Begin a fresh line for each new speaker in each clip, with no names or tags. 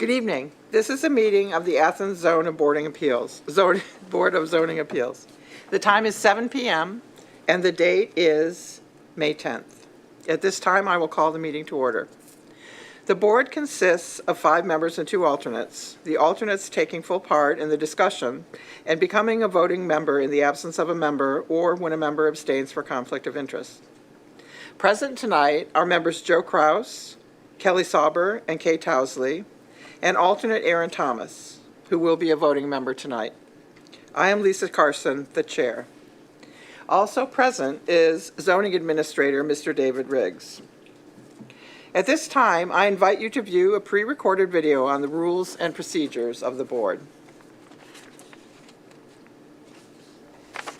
Good evening. This is a meeting of the Athens Board of Zoning Appeals. The time is 7 p.m. and the date is May 10th. At this time, I will call the meeting to order. The board consists of 5 members and 2 alternates, the alternates taking full part in the discussion and becoming a voting member in the absence of a member or when a member abstains for conflict of interest. Present tonight are members Joe Kraus, Kelly Sauber, and Kay Towsley, and alternate Aaron Thomas, who will be a voting member tonight. I am Lisa Carson, the chair. Also present is zoning administrator, Mr. David Riggs. At this time, I invite you to view a pre-recorded video on the rules and procedures of the board.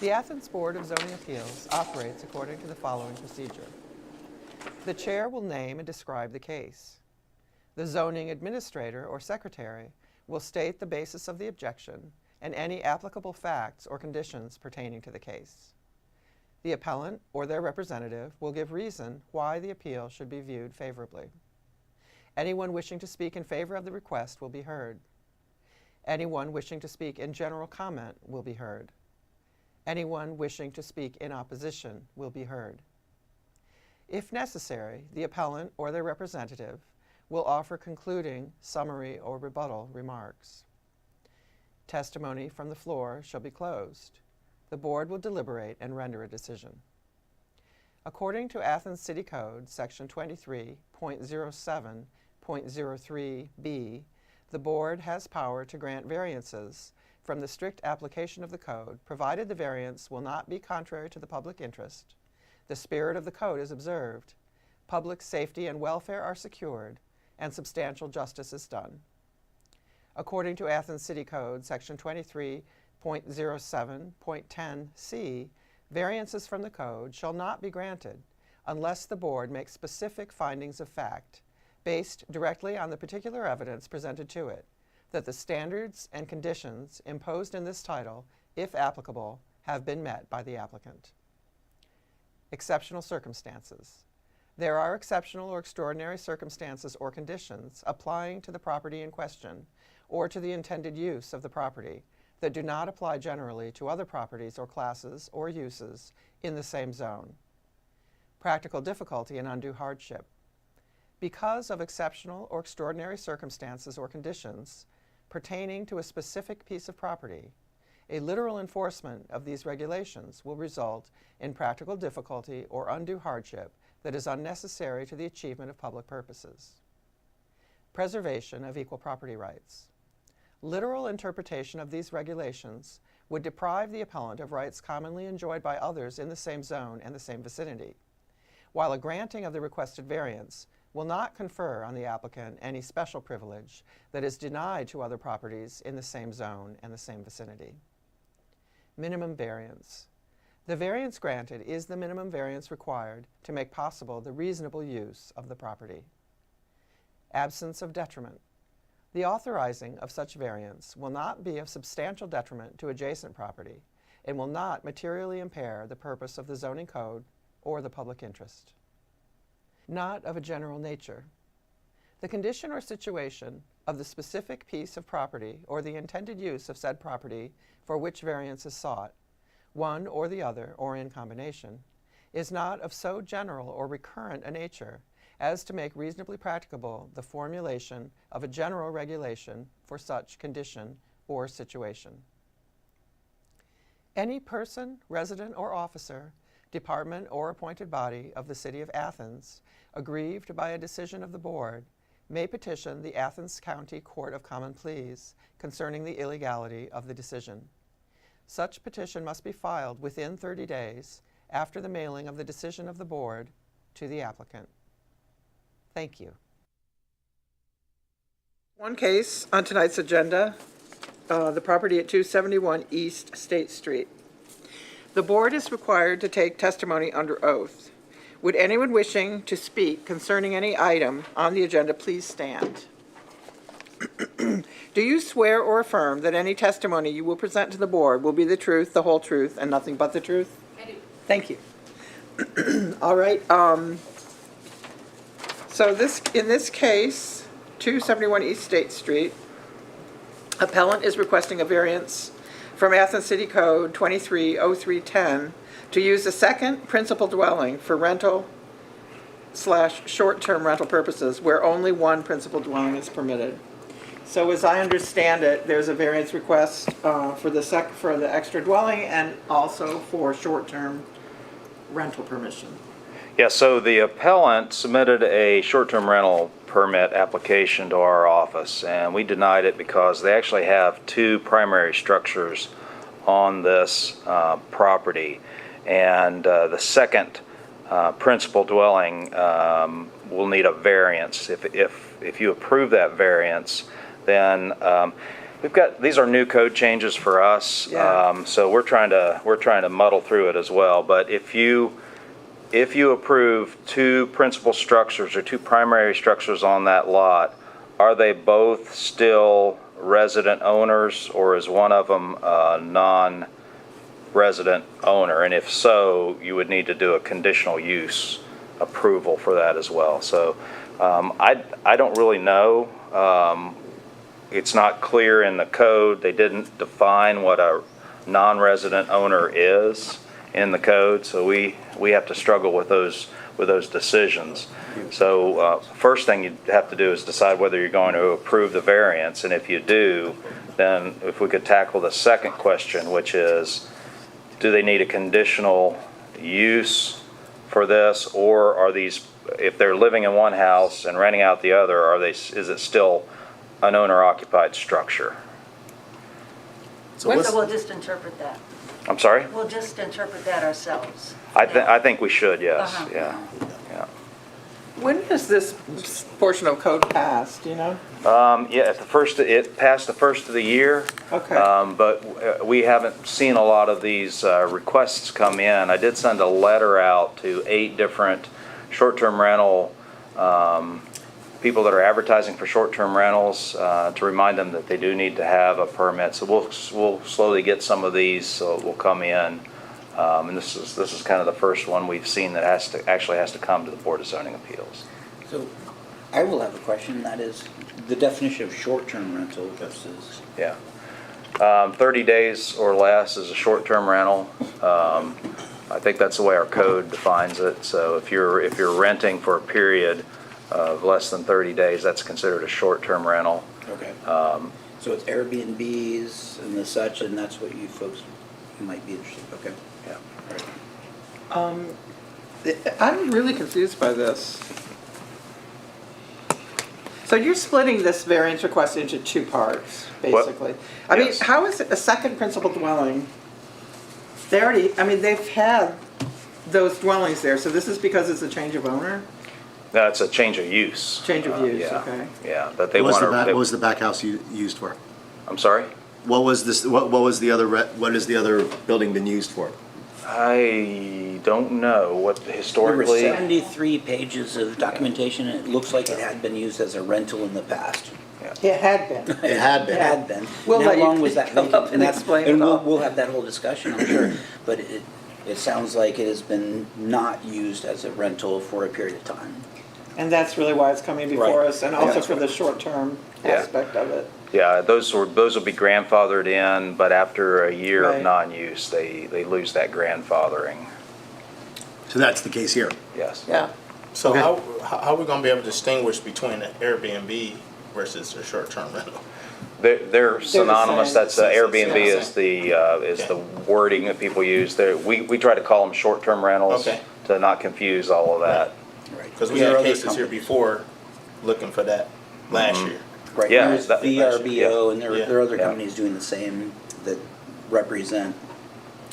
The Athens Board of Zoning Appeals operates according to the following procedure. The chair will name and describe the case. The zoning administrator or secretary will state the basis of the objection and any applicable facts or conditions pertaining to the case. The appellant or their representative will give reason why the appeal should be viewed favorably. Anyone wishing to speak in favor of the request will be heard. Anyone wishing to speak in general comment will be heard. Anyone wishing to speak in opposition will be heard. If necessary, the appellant or their representative will offer concluding, summary, or rebuttal remarks. Testimony from the floor shall be closed. The board will deliberate and render a decision. According to Athens City Code, Section 23.07.03b, the board has power to grant variances from the strict application of the code, provided the variance will not be contrary to the public interest, the spirit of the code is observed, public safety and welfare are secured, and substantial justice is done. According to Athens City Code, Section 23.07.10c, variances from the code shall not be granted unless the board makes specific findings of fact, based directly on the particular evidence presented to it, that the standards and conditions imposed in this title, if applicable, have been met by the applicant. Exceptional circumstances. There are exceptional or extraordinary circumstances or conditions applying to the property in question or to the intended use of the property that do not apply generally to other properties or classes or uses in the same zone. Practical difficulty and undue hardship. Because of exceptional or extraordinary circumstances or conditions pertaining to a specific piece of property, a literal enforcement of these regulations will result in practical difficulty or undue hardship that is unnecessary to the achievement of public purposes. Preservation of equal property rights. Literal interpretation of these regulations would deprive the appellant of rights commonly enjoyed by others in the same zone and the same vicinity, while a granting of the requested variance will not confer on the applicant any special privilege that is denied to other properties in the same zone and the same vicinity. Minimum variance. The variance granted is the minimum variance required to make possible the reasonable use of the property. Absence of detriment. The authorizing of such variance will not be of substantial detriment to adjacent property and will not materially impair the purpose of the zoning code or the public interest. Not of a general nature. The condition or situation of the specific piece of property or the intended use of said property for which variance is sought, one or the other, or in combination, is not of so general or recurrent a nature as to make reasonably practicable the formulation of a general regulation for such condition or situation. Any person, resident, or officer, department, or appointed body of the City of Athens, aggrieved by a decision of the board, may petition the Athens County Court of Common Pleas concerning the illegality of the decision. Such petition must be filed within 30 days after the mailing of the decision of the board to the applicant. Thank you. One case on tonight's agenda, the property at 271 East State Street. The board is required to take testimony under oath. Would anyone wishing to speak concerning any item on the agenda please stand? Do you swear or affirm that any testimony you will present to the board will be the truth, the whole truth, and nothing but the truth?
I do.
Thank you. All right. So in this case, 271 East State Street. Appellant is requesting a variance from Athens City Code 230310 to use a second principal dwelling for rental/short-term rental purposes where only one principal dwelling is permitted. So as I understand it, there's a variance request for the extra dwelling and also for short-term rental permission.
Yeah, so the appellant submitted a short-term rental permit application to our office, and we denied it because they actually have two primary structures on this property, and the second principal dwelling will need a variance. If you approve that variance, then these are new code changes for us,
Yeah.
so we're trying to muddle through it as well. But if you approve two principal structures or two primary structures on that lot, are they both still resident owners, or is one of them a non-resident owner? And if so, you would need to do a conditional use approval for that as well. So I don't really know. It's not clear in the code. They didn't define what a non-resident owner is in the code, so we have to struggle with those decisions. So first thing you have to do is decide whether you're going to approve the variance, and if you do, then if we could tackle the second question, which is, do they need a conditional use for this, or are these, if they're living in one house and renting out the other, is it still an owner-occupied structure?
So we'll just interpret that.
I'm sorry?
We'll just interpret that ourselves.
I think we should, yes. Yeah.
When is this portion of code passed, do you know?
Yeah, it passed the first of the year.
Okay.
But we haven't seen a lot of these requests come in. I did send a letter out to 8 different short-term rental people that are advertising for short-term rentals to remind them that they do need to have a permit. So we'll slowly get some of these, so it will come in. And this is kind of the first one we've seen that actually has to come to the Board of Zoning Appeals.
So I will have a question, and that is the definition of short-term rental versus...
Yeah. 30 days or less is a short-term rental. I think that's the way our code defines it. So if you're renting for a period of less than 30 days, that's considered a short-term rental.
Okay. So it's Airbnbs and the such, and that's what you folks might be interested in. Okay.
Yeah.
All right.
I'm really confused by this. So you're splitting this variance request into 2 parts, basically. I mean,
yes.
how is it a second principal dwelling? They've had those dwellings there, so this is because it's a change of owner?
That's a change of use.
Change of use,
Yeah.
okay.
Yeah, that they
What
want to.
what was the back house used for?
I'm sorry?
What was this? What is the other building been used for?
I don't know what
There were
historically.
73 pages of documentation, and it looks like it had been used as a rental in the past.
It had been.
It had been.
It had been.
We'll
And
let
how
you
long was that
come
vacant?
up and
that's-
explain
and
it all.
we'll have that whole discussion, I'm sure. But it sounds like it has been not used as a rental for a period of time.
And that's really why it's coming before
Right.
us, and
Yeah,
also
that's
for the
right.
short-term
Yeah.
aspect of it.
Yeah, those will be grandfathered in, but after a year
Right.
of non-use, they lose that grandfathering.
So that's the case here.
Yes.
Yeah.
So
Okay.
how are we gonna be able to distinguish between an Airbnb versus a short-term rental?
They're synonymous.
same.
That's Airbnb
Yeah.
is the wording that people use. We try to call them short-term rentals
Okay.
to not confuse all of that.
Right.
Because we
There are
had
other
cases here
companies.
before looking for that last year.
Right,
Yeah,
there's
that-
VRBO, and there
Yeah.
are other
Yeah.
companies doing the same that represent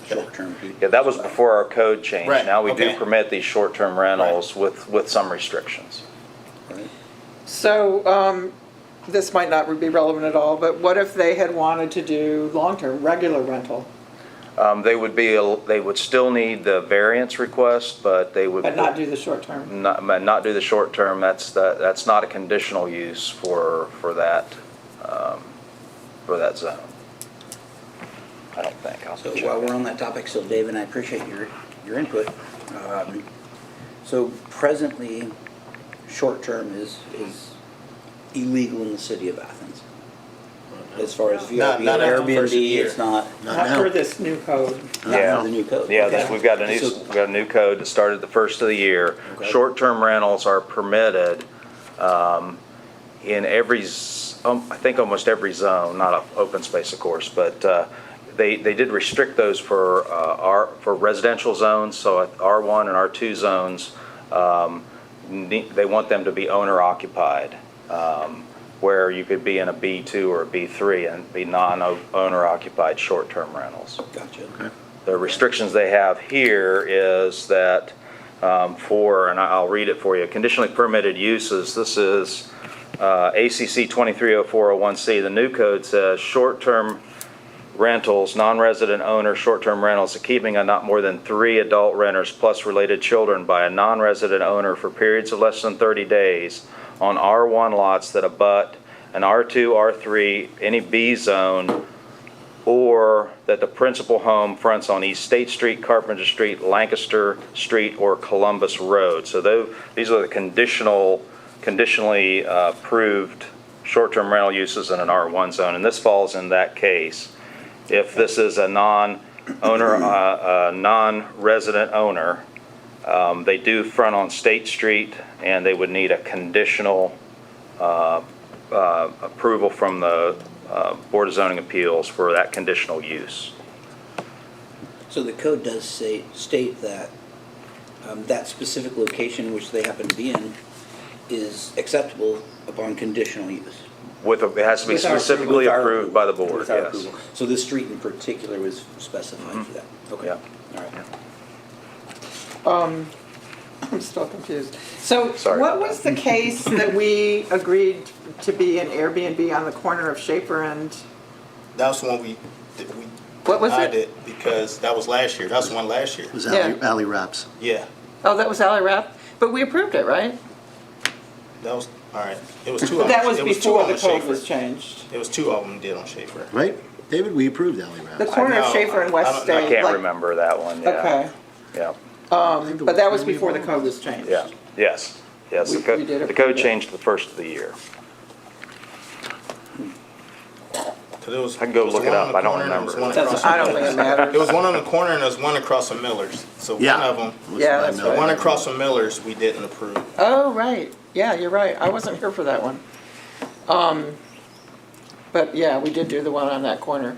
short-term people.
Yeah, that was before our code change.
Right,
Now we do
okay.
permit these short-term rentals with some restrictions.
Right.
So, this might not be relevant at all, but what if they had wanted to do long-term, regular rental,
They would still need the variance request, but they would
but not do the short-term?
not do the short-term. That's not a conditional use for that zone. I don't think. I'll
So
check
while
that.
we're on that topic, still, Dave, and I appreciate your input. So presently, short-term is illegal in the city of Athens. As far as
Not
VRB,
after the first
Airbnb,
year.
it's not,
Not
Not
now.
for this new code.
not
Yeah.
for the new code.
Yeah,
Okay.
we've got
So-
a new code that started the first of the year.
Okay.
Short-term rentals are permitted in I think almost every zone, not a open space, of course, but they did restrict those for residential zones. So at R1 and R2 zones, they want them to be owner occupied, where you could be in a B2 or a B3 and be non-owner occupied short-term rentals.
Gotcha.
The restrictions they have here is that and I'll read it for you, conditionally permitted uses, this is ACC 230401C. The new code says short-term rentals, non-resident owner short-term rentals, keeping a not more than 3 adult renters plus related children by a non-resident owner for periods of less than 30 days on R1 lots that abut an R2, R3, any B zone, or that the principal home fronts on East State Street, Carpenter Street, Lancaster Street, or Columbus Road. So these are the conditionally approved short-term rental uses in an R1 zone, and this falls in that case. If this is a non-resident owner, they do front on State Street, and they would need a conditional approval from the Board of Zoning Appeals for that conditional use.
So the code does state that that specific location which they happen to be in is acceptable upon conditional use.
It has to be
With our-
specifically
with our
approved by the
approval.
board,
With our
yes.
approval. So this street in particular was specified for that? Okay,
Yeah.
all right.
I'm still confused. So
Sorry
what
about
was the case that we agreed to be an Airbnb on the corner of Schaefer and,
That was the one we
what was
denied
it?
it because that was last year. That was the one last year.
It was
Yeah.
alley wraps.
Yeah,
Oh, that was Alley Wrap? But we approved it, right?
that was, all right. It was two of
But
them.
that was
It two
before
of
the
them
code
Schaefer.
was changed.
It was two of them did on Schaefer.
Right? David, we approved alley
The
wraps.
corner of
know.
Schaefer and
I
West
don't know.
State.
I can't
like-
remember that one, yeah.
Okay,
Yeah,
but that was before the code was changed.
yeah, yes.
We did
The
approve
code
it.
changed the first of the year.
'Cause it was-
I can go
it was
look it
one on
up.
the
I don't
corner and it was
remember.
one across
I
from
don't think it
Miller's.
matters.
It was one on the corner and there was one across from Miller's. So one
Yeah.
of them,
Yeah, that's
the
right.
one across from Miller's, we didn't approve.
Oh, right. Yeah, you're right. I wasn't here for that one. But yeah, we did do the one on that corner.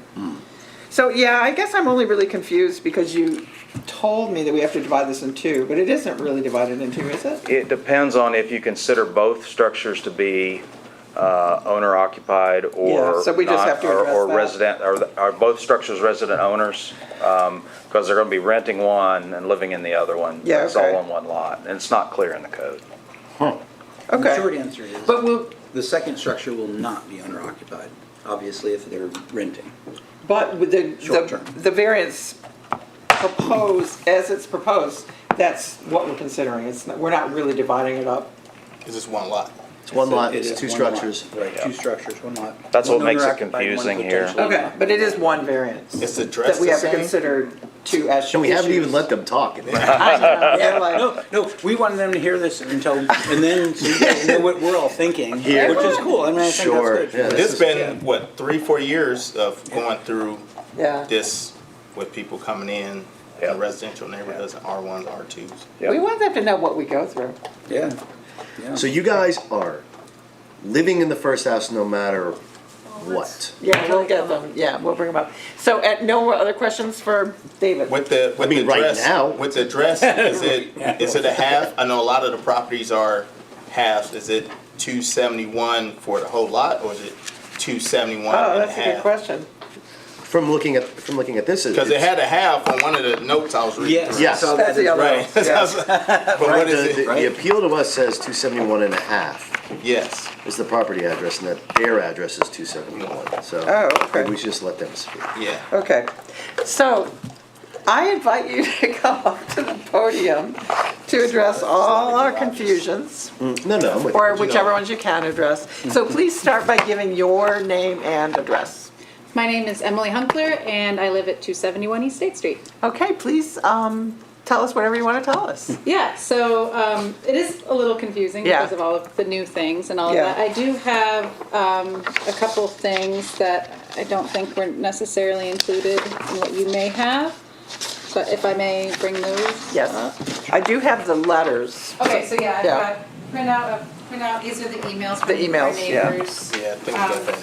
So yeah, I guess I'm only really confused because you told me that we have to divide this in two, but it isn't really divided in two, is it?
It depends on if you consider both structures to be owner occupied
Yeah,
or
so we just
not,
have to address
or
that.
resident, are both structures resident owners? Because they're going to be renting one and living in the other one.
Yeah,
It's
okay.
all on one lot, and it's not clear in the code.
The short
Okay.
answer is,
But we'll,
the second structure will not be owner occupied, obviously if they're renting.
but with
Short term.
the variance proposed, as it's proposed, that's what we're considering. We're not really dividing it up.
It's just one lot.
It's one lot,
It
it's
is
two
one lot.
structures.
Right,
Yeah.
two structures, one lot.
That's what
One
makes it
owner-occupied, one
confusing here.
potentially
Okay,
not.
but it is one variance.
It's
That
addressed
we
the
have to
same.
consider two as
And we haven't
issues.
even let them talk.
I know, they're like,
No, we wanted them to hear this until, and then so you guys know what we're all thinking,
Here.
which is cool. I mean, I think
Sure,
that's
yeah.
good.
It's been, what, 3-4 years of going through
yeah.
this with people coming in
Yeah.
residential neighborhoods, R1s, R2s.
Yep.
We want them to know what we go through.
Yeah, yeah.
So you guys are living in the first house no matter what.
Yeah, we'll get them, yeah, we'll bring them up. So, no other questions for David?
With the, with
mean,
the
right
dress,
now.
with the dress, is it a half? I know a lot of the properties are halves. Is it 271 for the whole lot, or is it 271
Oh,
and a
that's a good
half?
question.
From looking at this,
Because it had a half on one of the notes I was reading.
Yes.
through.
Yes.
So
That's the
that
other
Right.
one, yeah.
But what is
the,
it?
the appeal to us says 271 and a half
Yes.
is the property address, and that their address is 271. So
Oh, okay.
maybe we should just let them speak.
Yeah.
Okay, so I invite you to come up to the podium to address all our confusions,
No, I'm with
or
you.
whichever ones you can address. So please start by giving your name and address.
My name is Emily Hunkler, and I live at 271 East State Street.
Okay, please tell tell us whatever you want to tell us.
Yeah, so it is a little confusing
Yeah.
because of all of the new things and all of
Yeah.
that. I do have a couple things that I don't think were necessarily included in what you may have, but if I may bring those
Yes.
up.
I do have the letters.
Okay, so yeah, I've
Yeah.
got printout, these are the emails from
The
our
emails, yeah.
neighbors.
Yeah, I think we got that.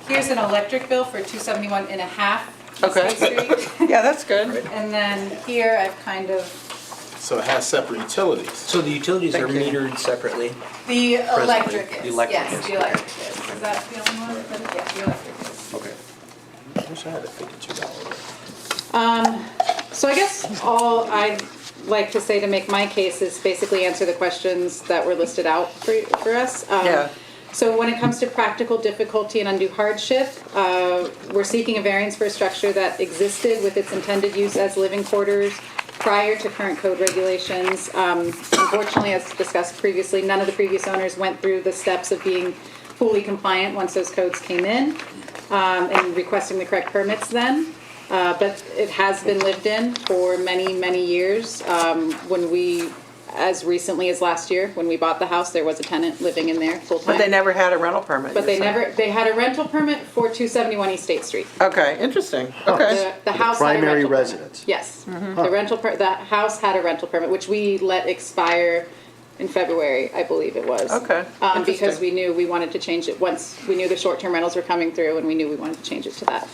Here's an electric bill for 271 and a half East
Okay.
State Street.
Yeah, that's good.
And then here I've kind of,
So it has separate utilities.
So the utilities are
Thank you.
metered separately?
the
Presently,
electric is,
the electric
yes,
is,
the electric is. Is that the only one? Yeah, the electric is.
Okay.
I wish I had a $52.
So I guess all I'd like to say to make my case is basically answer the questions that were listed out for us.
Yeah.
So when it comes to practical difficulty and undue hardship, we're seeking a variance for a structure that existed with its intended use as living quarters prior to current code regulations. Unfortunately, as discussed previously, none of the previous owners went through the steps of being fully compliant once those codes came in, and requesting the correct permits then. But it has been lived in for many, many years. When we, as recently as last year, when we bought the house, there was a tenant living in there full-time.
But they never had a rental permit.
But
you're
they
saying.
they had a rental permit for 271 East State Street.
Okay, interesting. Okay.
The house had a
Primary
rental permit.
residence.
Yes. The house had a rental permit, which we let expire in February, I believe it was.
Okay,
Because
interesting.
we knew we wanted to change it once we knew the short-term rentals were coming through, and we knew we wanted to change it to that.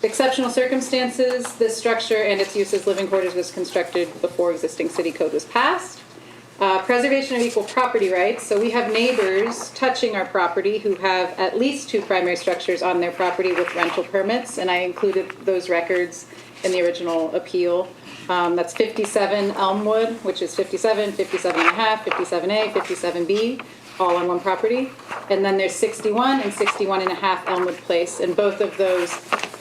Exceptional circumstances, this structure and its use as living quarters was constructed before existing city code was passed. Preservation of equal property rights. So we have neighbors touching our property who have at least 2 primary structures on their property with rental permits, and I included those records in the original appeal. That's 57 Elmwood, which is 57, 57 and a half, 57A, 57B, all on one property. And then there's 61 and 61 and a half Elmwood Place, and both of those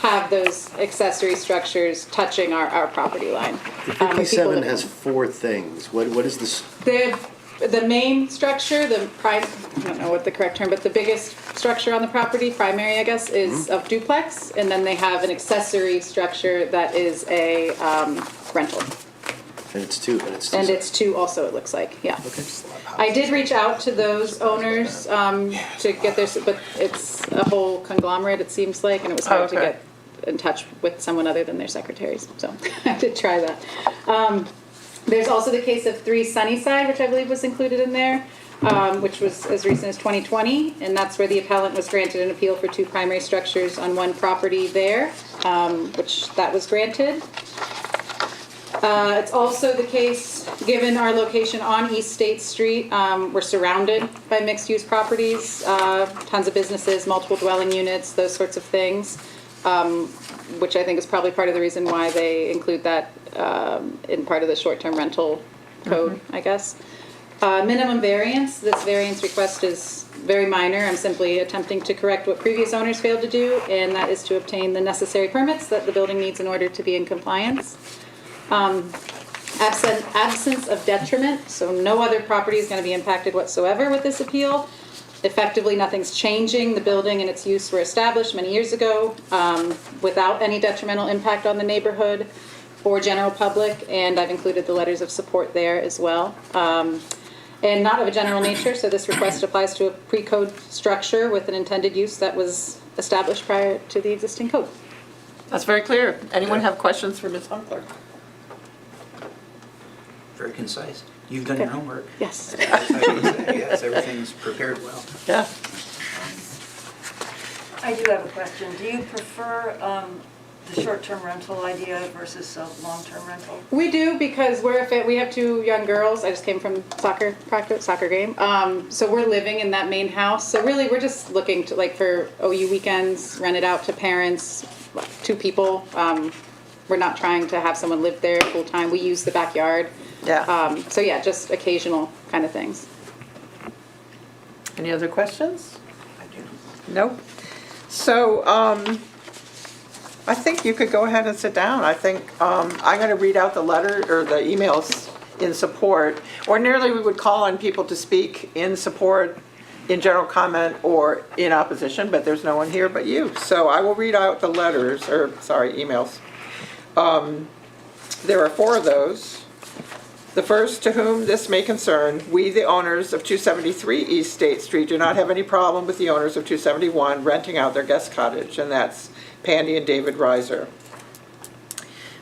have those accessory structures touching our property line.
The
with people
57
living.
has 4 things. What is this?
The main structure, I don't know what the correct term, but the biggest structure on the property, primary, I guess, is a duplex, and then they have an accessory structure that is a rental.
And it's 2.
And it's 2 also, it looks like, yeah. I did reach out to those owners to get their, but it's a whole conglomerate, it seems like, and it was hard to
Okay.
get in touch with someone other than their secretaries, so I did try that. There's also the case of 3 Sunnyside, which I believe was included in there, which was as recent as 2020, and that's where the appellant was granted an appeal for 2 primary structures on one property there, which that was granted. It's also the case, given our location on East State Street, we're surrounded by mixed-use properties, tons of businesses, multiple dwelling units, those sorts of things, which I think is probably part of the reason why they include that in part of the short-term rental code, I guess. Minimum variance, this variance request is very minor. I'm simply attempting to correct what previous owners failed to do, and that is to obtain the necessary permits that the building needs in order to be in compliance. Absence of detriment, so no other property is going to be impacted whatsoever with this appeal. Effectively, nothing's changing. The building and its use were established many years ago without any detrimental impact on the neighborhood or general public, and I've included the letters of support there as well. And not of a general nature, so this request applies to a pre-code structure with an intended use that was established prior to the existing code.
That's very clear. Anyone have questions for Ms. Hunkler?
Very concise. You've done your homework.
Yes.
Yes, everything's prepared well.
Yeah.
I do have a question. Do you prefer the short-term rental idea versus a long-term rental?
We do, because we have 2 young girls. I just came from soccer game. So we're living in that main house. So really, we're just looking to, like, for OU weekends, rent it out to parents, 2 people. We're not trying to have someone live there full time. We use the backyard.
Yeah.
So yeah, just occasional kind of things.
Any other questions?
I do.
Nope. So, I think you could go ahead and sit down. I think, I'm gonna read out the letter, or the emails in support. Ordinarily, we would call on people to speak in support, in general comment, or in opposition, but there's no one here but you. So I will read out the letters, emails. there are 4 of those. The first, to whom this may concern, we, the owners of 273 East State Street, do not have any problem with the owners of 271 renting out their guest cottage, and that's Pandy and David Reiser.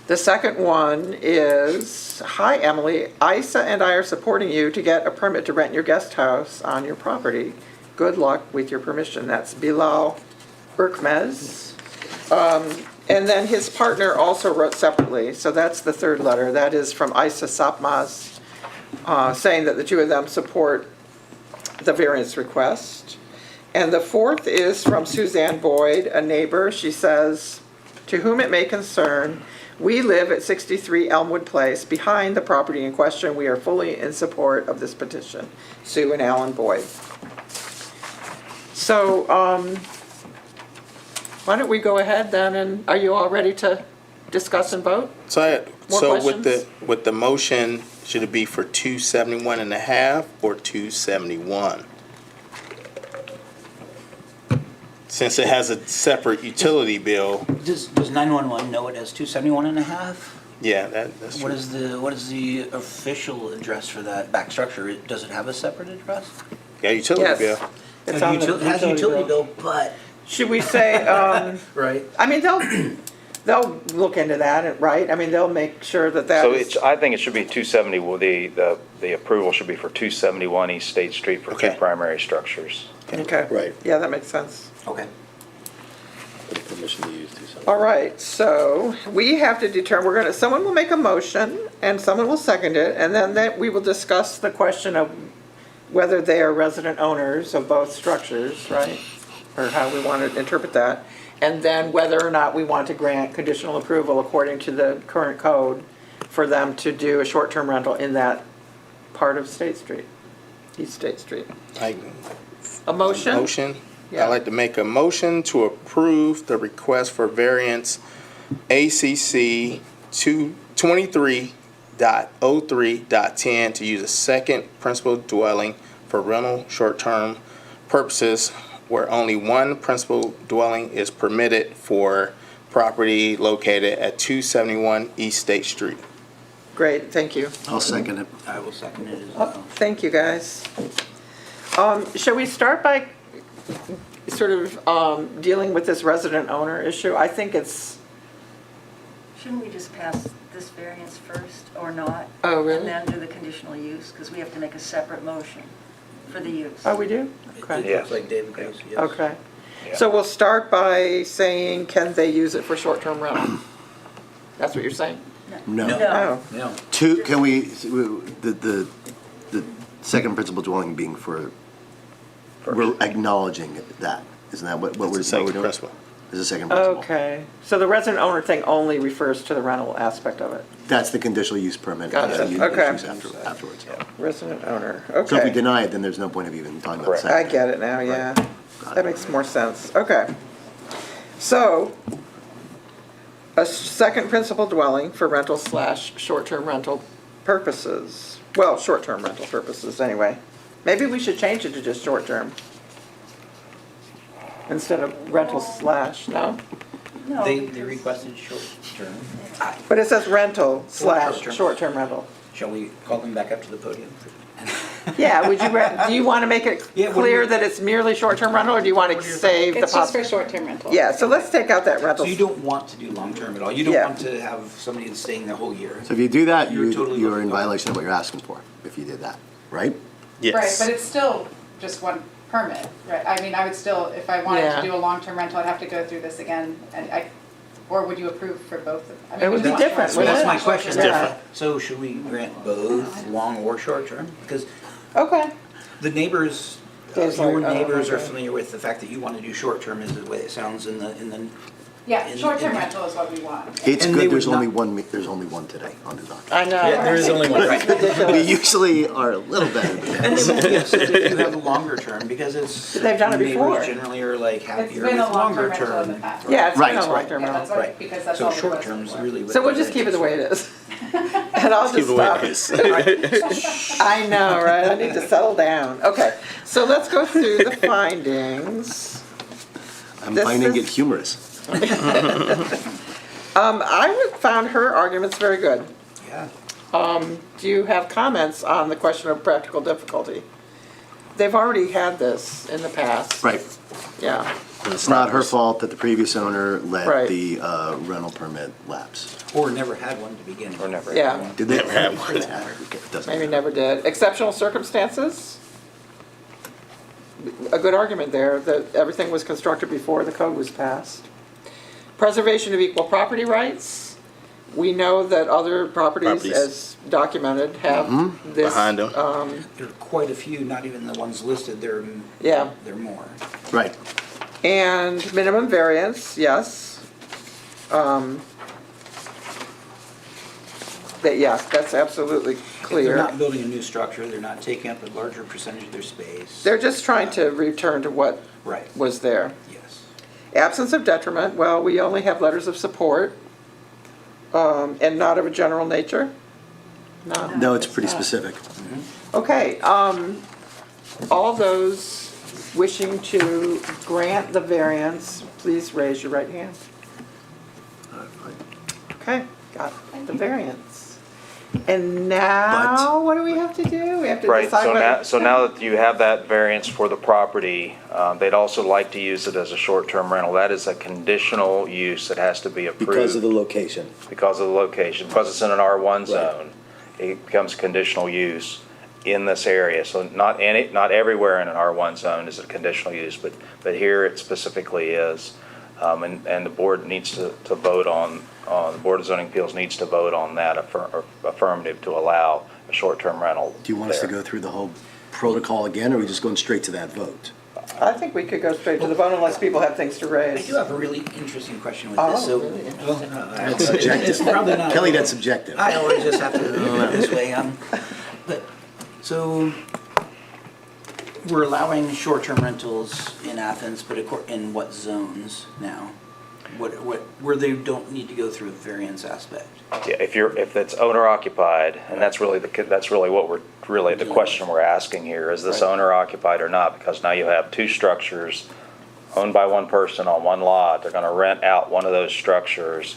The second one is, hi Emily, Isa and I are supporting you to get a permit to rent your guest house on your property. Good luck with your permission. That's Bilal Urkmez. And then his partner also wrote separately, so that's the third letter. That is from Isa Sapmaz, saying that the two of them support the variance request. And the fourth is from Suzanne Boyd, a neighbor. She says, to whom it may concern, we live at 63 Elmwood Place, behind the property in question. We are fully in support of this petition. Sue and Alan Boyd. So, why don't we go ahead then, and are you all ready to discuss and vote? More questions?
with the motion, should it be for 271 and a half or 271? Since it has a separate utility bill,
Does 911 know it as 271 and a half?
yeah, that's true.
What is the official address for that back structure? Does it have a separate address?
Yeah, utility
Yes.
bill.
It's on the
It has a utility bill, but,
Should we say,
right?
I mean, they'll look into that, right? I mean, they'll make sure that that
So
is.
I think it should be 270, well, the approval should be for 271 East State Street for 2
Okay.
primary structures.
Okay.
Right.
Yeah, that makes sense.
Okay.
Permission to use 270.
All right, so we have to determine, someone will make a motion and someone will second it, and then we will discuss the question of whether they are resident owners of both structures, right? Or how we want to interpret that. And then whether or not we want to grant conditional approval according to the current code for them to do a short-term rental in that part of State Street, East State Street. A motion?
Motion.
Yeah.
I'd like to make a motion to approve the request for variance ACC 23.03.10 to use a second principal dwelling for rental short-term purposes where only one principal dwelling is permitted for property located at 271 East State Street.
Great, thank you.
I'll second it.
I will second it as
Oh,
well.
thank you, guys. Shall we start by sort of dealing with this resident owner issue? I think it's,
Shouldn't we just pass this variance first, or not?
Oh, really?
And then do the conditional use, because we have to make a separate motion for the use.
oh, we do?
It
Okay.
looks like David goes, yes.
Okay.
Yeah.
So we'll start by saying, can they use it for short-term rental? That's what you're saying?
No.
No.
Oh,
No.
Can we, the second principal dwelling being for, we're acknowledging that, isn't that what we're
It's a
what
second
we're doing?
principal.
Is a second principal.
okay. So the resident owner thing only refers to the rental aspect of it?
That's the conditional use permit.
Gotcha,
That's the
okay.
issues afterwards.
Resident owner,
So if we
okay.
deny it, then there's no point of even talking about
Correct.
second.
I get it now, yeah. That makes more sense, okay. So, a second principal dwelling for rental / short-term rental purposes. Well, short-term rental purposes, anyway. Maybe we should change it to just short-term. Instead of rental / no?
No,
They
because-
requested short term.
But it says rental /
Short-term.
short-term rental.
Shall we call them back up to the podium?
Yeah, do you want to make it
Yeah, what do
clear
you-
that it's merely short-term rental, or do you want to save the
It's just for
possibility?
short-term rental.
Yeah, so let's take out that rental.
So you don't want to do long-term at all? You don't
Yeah.
want to have somebody that's staying the whole year?
So if you do that,
You're totally
you're
looking
in
over.
violation of what you're asking for, if you did that, right?
Yes.
Right, but it's still just one permit, right? I mean, I would still, if I wanted
Yeah.
to do a long-term rental, I'd have to go through this again, and or would you approve for both of them? I mean,
It would
would
be
you want
different,
short-term
wouldn't
That's
it?
my
rental?
question.
It's different.
So should we grant both long or short-term? Because
Okay.
the neighbors,
Dave's
your
like, oh,
neighbors are
okay.
familiar with the fact that you want to do short-term is the way it sounds in the,
Yeah,
in-
short-term
in-
rental is what we want.
It's
And they
good,
would
there's only
not-
one, there's only one today on the docket.
I know.
Yeah, there is only one.
It's ridiculous.
We usually are a little better than
And
that.
they will, yes, if you have a longer term, because it's.
They've done it before.
Neighbors generally are like
It's
happier
been
with
a long-term
longer
rental in the
term.
past.
Yeah, it's been
Right.
a long-term
Yeah,
rental.
that's what,
Right.
because that's
So
all the
short
request
term's
for.
really. what
So we'll
the
just keep it the way it
variance
is. And I'll just
Keep it the
stop.
way it is.
I know, right? I need to settle down. Okay, so let's go through the findings.
I'm
This
finding
is-
it humorous.
found her arguments very good.
Yeah.
Do you have comments on the question of practical difficulty? They've already had this in the past.
Right.
Yeah,
It's not her fault that the previous owner
Right.
let the rental permit lapse.
Or never had one to begin with.
Or never.
yeah,
Did they?
Never had one.
Okay, it doesn't
maybe
matter.
never did. Exceptional circumstances? A good argument there, that everything was constructed before the code was passed. Preservation of equal property rights. We know that other properties,
Properties.
as documented, have this.
Behind them.
There are quite a few, not even the ones listed, there
Yeah.
are more.
Right.
And minimum variance, yes. Yes, that's absolutely
They're
clear.
not building a new structure, they're not taking up a larger percentage of their space.
They're just trying to return to what
Right,
was there.
yes.
Absence of detriment, well, we only have letters of support, and not of a general nature? No.
No, it's pretty specific.
Okay, all those wishing to grant the variance, please raise your right hand. Okay, got the variance. And now, what do we have to do? We have to
Right,
decide
so
whether.
now, so now that you have that variance for the property, they'd also like to use it as a short-term rental. That is a conditional use that has to be approved.
Because of the location.
Because of the location, because it's in an R1 zone, it becomes conditional use in this area. So not everywhere in an R1 zone is it conditional use, but here it specifically is. And the board needs to vote on, the Board of Zoning Appeals needs to vote on that affirmative to allow a short-term rental.
Do you want us to
there.
go through the whole protocol again, or are we just going straight to that vote?
I think we could go straight to the vote unless people have things to
I
raise.
do have a really interesting question with
Oh,
this, so.
really?
Well,
That's subjective.
It's probably not.
Kelly, that's subjective.
I always just have to do it this way, but, so, we're allowing short-term rentals in Athens, but in what zones now? Where they don't need to go through a variance aspect?
Yeah, if it's owner occupied, and that's really the question we're asking here, is this owner occupied or not? Because now you have two structures owned by one person on one lot. They're gonna rent out one of those structures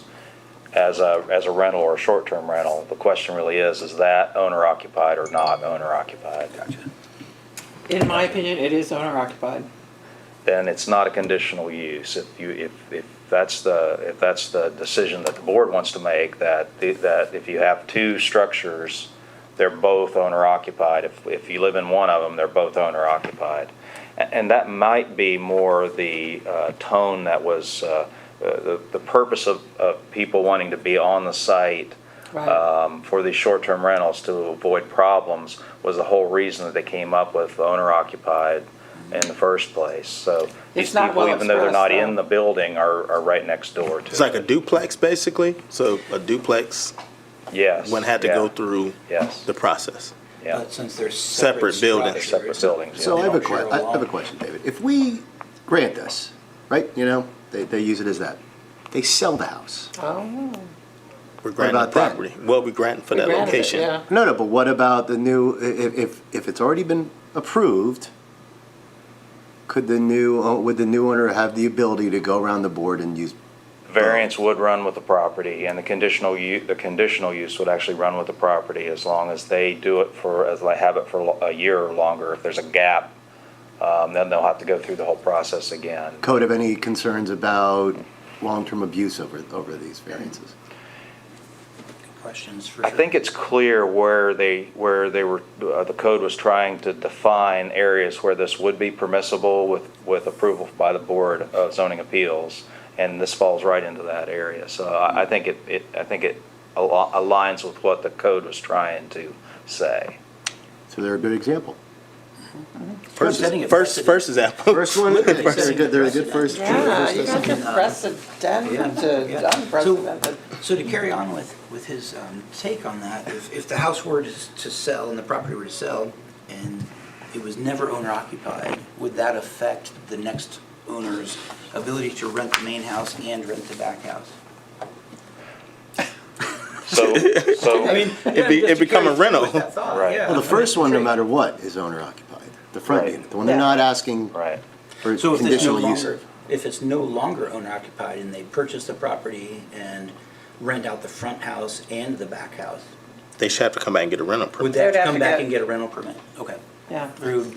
as a rental or a short-term rental. The question really is that owner occupied or not owner occupied?
Gotcha.
In my opinion, it is owner occupied.
Then it's not a conditional use. If that's the decision that the board wants to make, that if you have two structures, they're both owner occupied. If you live in one of them, they're both owner occupied. And that might be more the tone that was the purpose of people wanting to be on the site
Right.
for these short-term rentals to avoid problems was the whole reason that they came up with owner occupied in the first place. So
It's
these
not
people,
well
even though they're not
expressed,
in
though.
the building, are right next door to
It's like
it.
a duplex, basically. So a duplex
Yes.
wouldn't have to
yeah,
go through
Yes.
the process.
Yeah.
But since they're
Separate buildings.
structures-
Separate buildings.
So
yeah.
I have a
don't share a
I have a
lawn.
question, David. If we grant this, right, they use it as that, they sell the house.
Oh.
We're granting the
about that?
property. What we granting for that
We granted it,
location?
yeah.
No, but what about the new, if it's already been approved, would the new owner have the ability to go around the board and use?
Variance would run with the property, and the conditional use would actually run with the property as long as they do it as they have it for a year or longer. If there's a gap, then they'll have to go through the whole process again.
Code have any concerns about long-term abuse over these variances?
Questions for
I
sure.
think it's clear where they were, the code was trying to define areas where this would be permissible with approval by the Board of Zoning Appeals, and this falls right into that area. So I think it aligns with what the code was trying to say.
So they're a good example.
First
Setting it
example.
First one, they're a good first.
Yeah, you got
something,
your precedent
yeah.
to unprecedented.
So to carry on with his take on that, if the house were to sell and the property were to sell and it was never owner occupied, would that affect the next owner's ability to rent the main house and rent the back house?
So
I mean,
It become a rental.
Right.
Well, the first one, no matter what, is owner occupied. The front
Right.
unit, the one they're
Yeah.
not asking
right.
for
So if there's no
conditional use
longer,
of.
if it's no longer owner occupied and they purchase the property and rent out the front house and the back house,
They should have to come back and get a rental
would
permit.
they have to
They'd have
come
to
back
get-
and get a rental permit? Okay.
Yeah.
Through,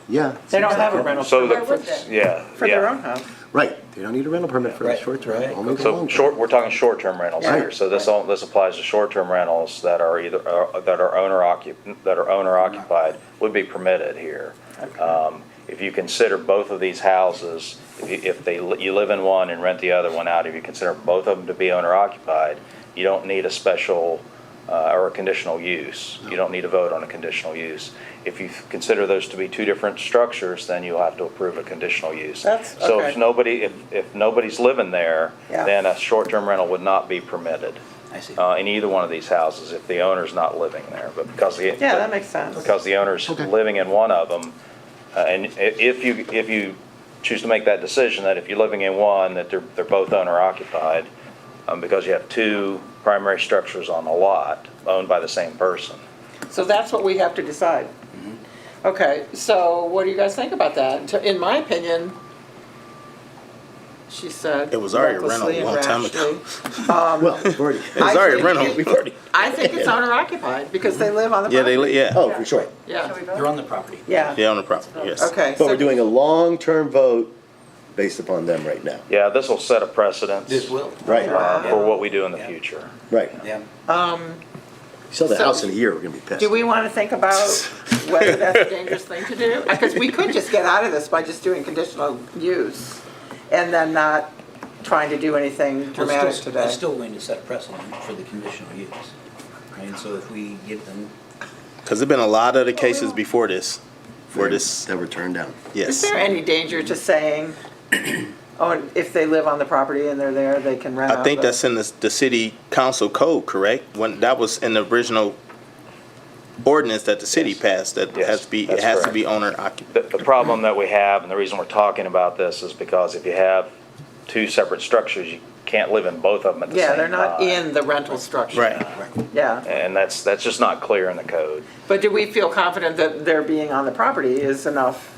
Yeah.
They don't
seems
have a
like it.
rental
So
permit
Where
for,
would they?
Yeah.
for
yeah.
their own house.
Right, they don't need a rental permit for a
Right,
short term,
right.
only for
So
long
short,
term.
we're talking short-term rentals
Yeah.
here. So this applies to short-term rentals that are either, that are owner occupied would be permitted here. If you consider both of these houses, you live in one and rent the other one out, if you consider both of them to be owner occupied, you don't need a special, or a conditional use. You don't need to vote on a conditional use. If you consider those to be two different structures, then you'll have to approve a conditional use.
That's-
So
okay.
if nobody's living there,
Yeah.
then a short-term rental would not be permitted
I see.
in either one of these houses if the owner's not living there. But because the
Yeah, that makes sense.
because the owner's living in one of them, and if you choose to make that decision that if you're living in one that they're both owner occupied, because you have two primary structures on the lot owned by the same person.
So that's what we have to decide. Okay, so what do you guys think about that? In my opinion, she said.
It was already a rental a
recklessly and
long time ago.
rashly.
Well, we've already,
It was already a
think
rental,
it-
we've already,
I think it's owner occupied because they live on the
yeah,
property.
yeah.
oh, for sure.
Yeah,
Shall we vote?
They're on the property.
yeah.
Yeah, on the property, yes.
Okay.
But
so-
we're doing a long-term vote based upon them right now.
Yeah, this will set a precedence
This will.
Right,
for what we do in the future.
right.
Yeah.
Sell the
So-
house in a year, we're gonna be pissed.
Do we want to think about whether that's a dangerous thing to do? Because we could just get out of this by just doing conditional use and then not trying to do anything dramatic
It's
today.
still going to set a precedent for the conditional use. Right, so if we give them,
Because there've been a lot of the cases before this,
That were turned down.
Is
yes.
there any danger to saying, oh, if they live on the property and they're there, they can rent out
I think
the-
that's in the city council code, correct? When, that was in the original ordinance that the city passed, that
Yes,
has to be, it
that's
has to
correct.
be owner occupied.
The problem that we have, and the reason we're talking about this, is because if you have two separate structures, you can't live in both of them at the same
Yeah,
time.
they're not in the rental structure.
Right.
Yeah,
And that's just not clear in the code.
but do we feel confident that their being on the property is enough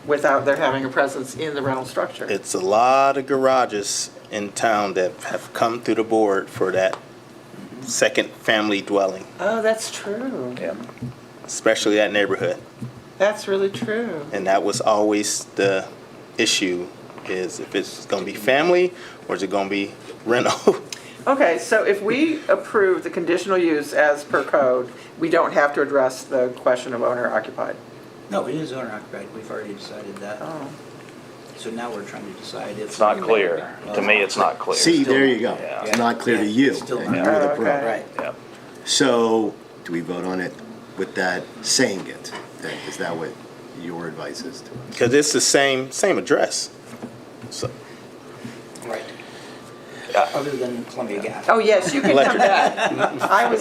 without their having a presence in the rental structure?
It's a lot of garages in town that have come through the board for that second family dwelling,
Oh, that's true.
Yeah.
especially that neighborhood.
That's really true.
And that was always the issue, is if it's gonna be family or is it gonna be rental?
Okay, so if we approve the conditional use as per code, we don't have to address the question of owner occupied.
no, it is owner occupied, we've already decided that.
Oh,
So now we're trying to decide if.
It's not clear. To me, it's not clear.
See, there you go.
Yeah.
It's not clear to you.
It's still
and
not-
you're the
Oh,
pro.
okay.
Right.
Yeah.
So, do we vote on it with that saying it? Then? Is that what your advice is to us?
Because it's the same address. So,
Right. Other than Columbia Gas.
oh yes, you can come back. I never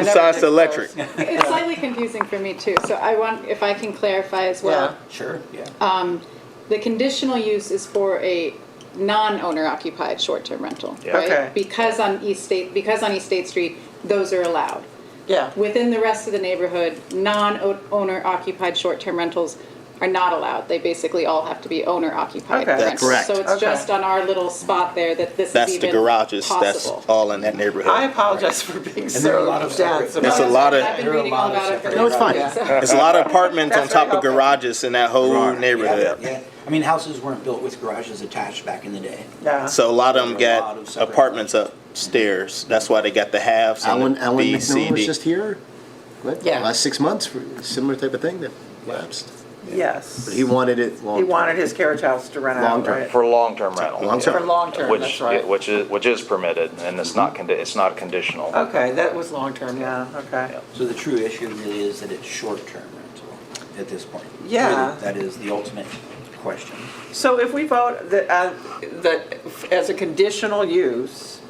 besides
did
the electric.
those.
It's slightly confusing for me too, so I want, if I can clarify as
Yeah.
well.
Sure, yeah.
The conditional use is for a non-owner occupied short-term rental,
Yeah.
right?
Okay.
Because on East State Street, those are allowed.
Yeah,
Within the rest of the neighborhood, non-owner occupied short-term rentals are not allowed. They basically all have to be owner occupied
Okay. That's
rentals.
correct.
So it's
Okay.
just on our little spot there that this is
That's the
even
garages, that's
possible.
all in that
I
neighborhood.
apologize for being
there are a
so
lot of
dense
separate-
It's
about
a
it.
lot of,
I've been
There are a
reading all
lot of
about it for
separate-
No, it's fine.
Yeah.
there's a lot of apartments on
That's
top
very
of
helpful.
garages in that whole
Right.
neighborhood.
Yeah, I mean, houses weren't built with garages attached back in the day.
Yeah.
So a lot of them
There are a lot
got
of separate-
apartments upstairs. That's why they got the halves and
Alan
the B, C,
McMillan was
D.
just here, what,
Yeah.
last 6 months, for a similar type of thing that lapsed.
Yes.
But he wanted it long.
He wanted his carriage house to rent out,
Long-term.
right?
For long-term rental.
Long-term.
For long-term,
Which,
that's right.
which is permitted, and it's not conditional.
Okay, that was long-term, yeah, okay.
Yeah.
So the true issue really is that it's short-term rental at this point.
Yeah.
Really, that is the ultimate question.
So if we vote that as a conditional use,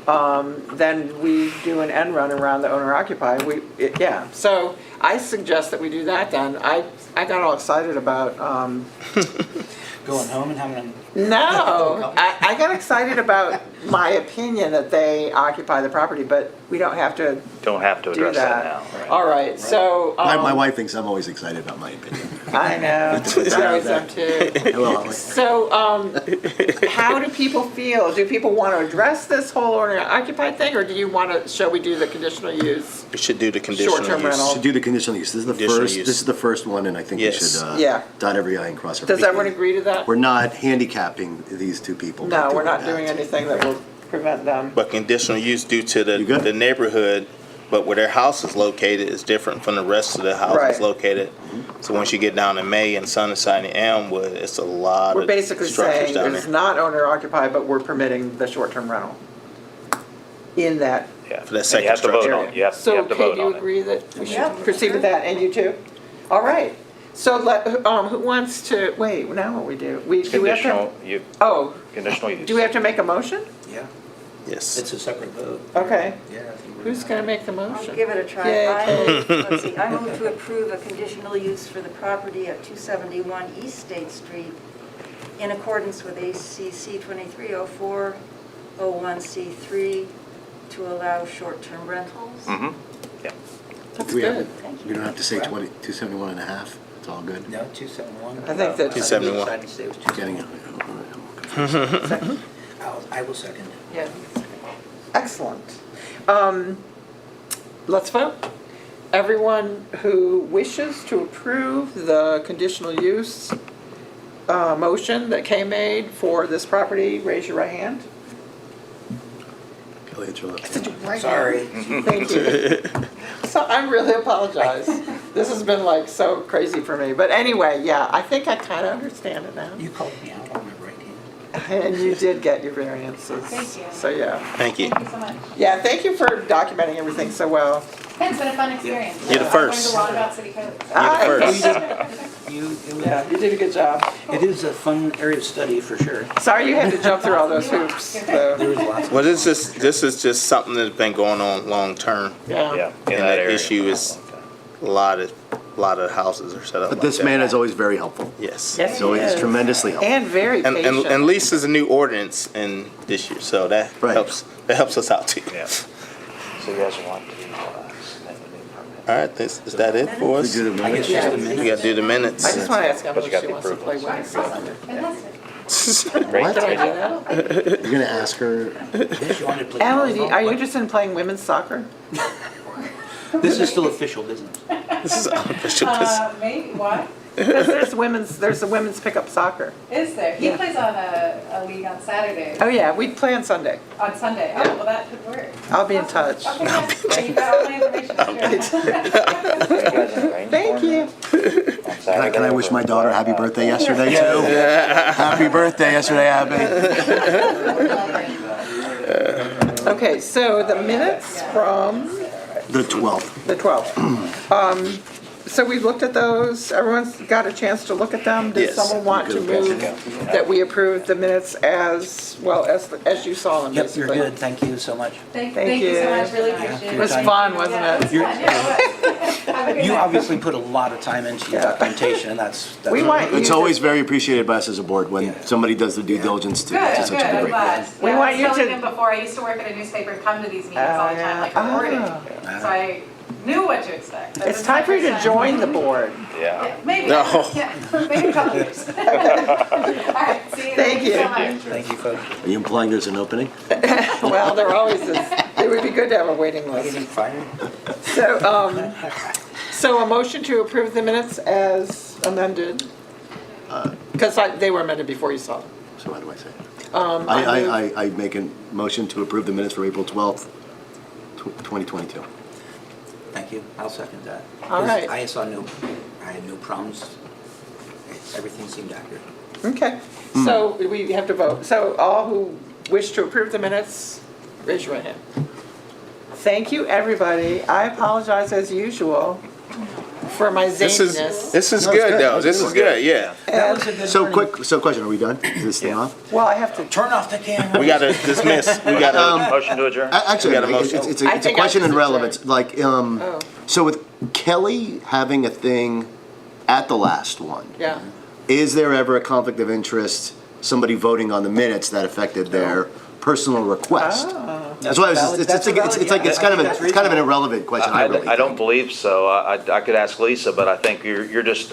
then we do an end run around the owner occupied, yeah. So I suggest that we do that then. I got all excited about,
Going home and having
no, I got excited about my opinion that they occupy the property, but we don't have to
Don't have to
do
address that
that.
now. Right.
All right, so.
My wife thinks I'm always excited about my opinion.
I know, I always am too.
Well,
So, how do people feel? Do people want to address this whole owner occupied thing, or do you want to, shall we do the conditional use?
We should do the conditional
Short-term
use.
rental.
should do the conditional use. This is the
Conditional
first,
use.
this is the first one, and I think we
Yes.
should
Yeah.
dot every I and cross every T.
Does everyone agree to that?
We're not handicapping these two people. by
No, we're not
that.
doing anything that will prevent them.
But conditional use due to
You good?
the neighborhood, but where their house is located is different from the rest of the
Right.
houses located. So once you get down to May and Sunnyside and Elmwood, it's a lot
We're
of
basically
structures
saying
down
it's
there.
not owner occupied, but we're permitting the short-term rental in that.
Yeah.
For that
And
second
you have to vote
structure.
on, you have
So,
to
Kate,
vote
do you
on it.
agree that we should
Yep.
proceed with that, and you too? All right, so who wants to, wait, now what we do? Do we have to,
Conditional,
oh,
conditional use.
do we have to make a motion?
Yeah,
Yes.
it's a separate vote.
Okay,
Yeah. I think we're-
who's gonna make the
I'll
motion?
give it a try.
Yay,
I
Kate.
move, let's see, I move to approve a conditional use for the property at 271 East State Street in accordance with ACC 230401C3 to allow short-term rentals.
Mm-hmm, yeah.
That's
We have-
good.
Thank
We
you.
don't have to say 271 and a half. It's all good.
No, 271.
I think that-
271.
I didn't say it was
Getting
271.
it.
I will second.
Yeah. Excellent. Let's vote. Everyone who wishes to approve the conditional use motion that Kay made for this property, raise your right hand.
Kelly, it's your left.
Such a right
Sorry.
hand. Thank you. So I really apologize. This has been like so crazy for me. But anyway, yeah, I think I kind of understand it now.
You called me out on my right hand.
And you did get your variances.
Thank you.
So yeah.
Thank you.
Thank you so much.
Yeah, thank you for documenting everything so well.
It's been a fun experience.
You're the first.
I learned a lot about city code.
You're the first.
Yeah, you did a good job.
It is a fun area of study for sure.
Sorry you had to jump through all those hoops.
There
though.
was lots of.
Well, this is just something that's been going on long-term.
Yeah.
Yeah, in
And
that
the
area.
issue is a lot of houses are set up
But
like
this
that.
man is always very helpful.
Yes.
Yes,
So
he
it's
is.
tremendously helpful.
And very
And
patient.
lease is a new ordinance in this year, so that
Right.
helps us out too.
Yeah. So you guys want to submit the new permit?
All right, is that it for
We
us?
do the
I guess
minutes.
just a
We
minute.
gotta do the
I
minutes.
just want to ask Emily
But you
if
got
she
the
wants to play women's soccer.
Fantastic.
Great.
What?
Can I do that?
You're gonna ask her,
Yes, you wanted to play
Emily,
volleyball?
are you interested in playing women's soccer?
This is still official business.
This is unofficial business.
Maybe, why?
Because there's a women's pickup soccer.
Is there? He
Yeah.
plays on a league on Saturday,
Oh yeah, we play on Sunday.
on Sunday. Oh, well, that could work.
I'll be in touch.
Okay, good. You got all my information. Sure.
Thank you.
can I wish my daughter happy birthday yesterday too? Happy birthday yesterday, Abby.
Okay, so the minutes from
The 12th.
the 12th. So we've looked at those. Everyone's got a chance to look at them. Does
Yes.
someone want to move that we approve the minutes as well as you saw them,
Yep,
basically?
you're good. Thank you so much.
Thank
Thank you so
you.
much, really appreciate
It
it.
was fun, wasn't
Yeah, it was
it?
fun. Yeah, it was. Have a good
You
night.
obviously put a lot of time into your
Yeah.
documentation, and that's.
We want you
It's
to-
always very appreciated by us as a board when
Yeah.
somebody does their due diligence to
Good,
such
good,
a
I'm
great.
glad.
We
Yeah,
want
I
you
was
to-
telling him before, I used to work at a newspaper and come to these meetings all the time, like reporting.
Ah.
So I knew what to expect. But
It's
this
time
is
for you
my
to
first time.
join the board.
Yeah.
Yeah, maybe,
No.
yeah, maybe a couple years. All right, see you.
Thank you.
so much.
Thank you, folks.
Are you implying there's an opening?
Well, there always is. It would be good to have a waiting list.
Getting fired?
So a motion to approve the minutes as amended, because they were amended before you saw them.
So how do I say it?
I
I make a motion to approve the minutes for April 12th, 2022.
Thank you. I'll second that.
All right.
I had no problems. Everything seemed accurate.
Okay, so we have to vote. So all who wish to approve the minutes, raise your right hand. Thank you, everybody. I apologize as usual for my
This
zaniness.
is
No, it's
good
good.
though. This is good, yeah.
That was a good
So
morning.
question, are we done? Is this thing off?
Well, I have to,
Turn off the camera.
We gotta dismiss, we gotta,
Motion to adjourn?
Actually,
We got a motion.
it's
I
a
think I
question in
just
relevance, like,
oh,
so with Kelly having a thing at the last one,
yeah.
is there ever a conflict of interest, somebody voting on the minutes that affected their personal request? That's why it's kind of an irrelevant question. I really
I don't
think.
believe so. I could ask Lisa, but I think you're just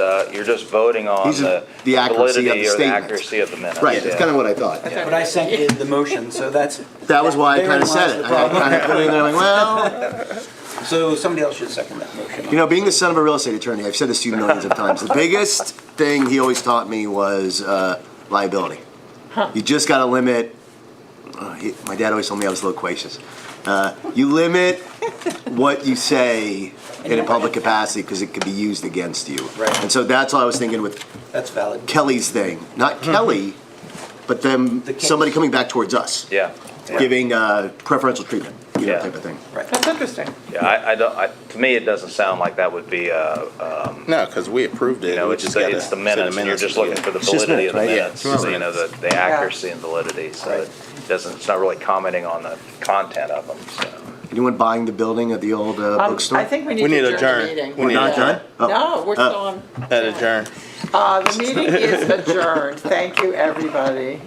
voting on
These are
the
the accuracy of
validity
the
or the
statement.
accuracy of the minutes.
Right, that's
yeah.
kind of what I thought.
But I seconded the motion, so that's.
That was why I kind
therein
of said
lies
it.
the
I
problem.
kind of put it in there like, well,
So somebody else should second that motion.
you know, being the son of a real estate attorney, I've said this to you millions of times. The biggest thing he always taught me was liability. You just got to limit. My dad always told me I was loquacious. You limit what you say in a public capacity because it could be used against you.
Right.
And so that's all I was thinking with
That's valid.
Kelly's thing. Not Kelly, but them,
The case.
somebody coming back towards us.
Yeah. Yeah.
Giving preferential treatment, you know,
Yeah.
type of thing.
That's interesting.
Yeah, I don't. To me, it doesn't sound like that would be
No, because we approved it.
you know,
We
it's
just
the,
gotta
it's the
say
minutes, and you're just looking
yeah.
for the
It's just
validity of the
minutes, right?
minutes.
Yeah.
So, you know, the accuracy and validity. So it doesn't. It's not really commenting on the content of them. So.
Anyone buying the building at the old bookstore?
I think we
We
need
need
to adjourn the
adjourn.
meeting.
We
We're
need
not
adjourn.
done? Oh.
No, we're still on.
At adjourn.
The meeting is adjourned. Thank you, everybody.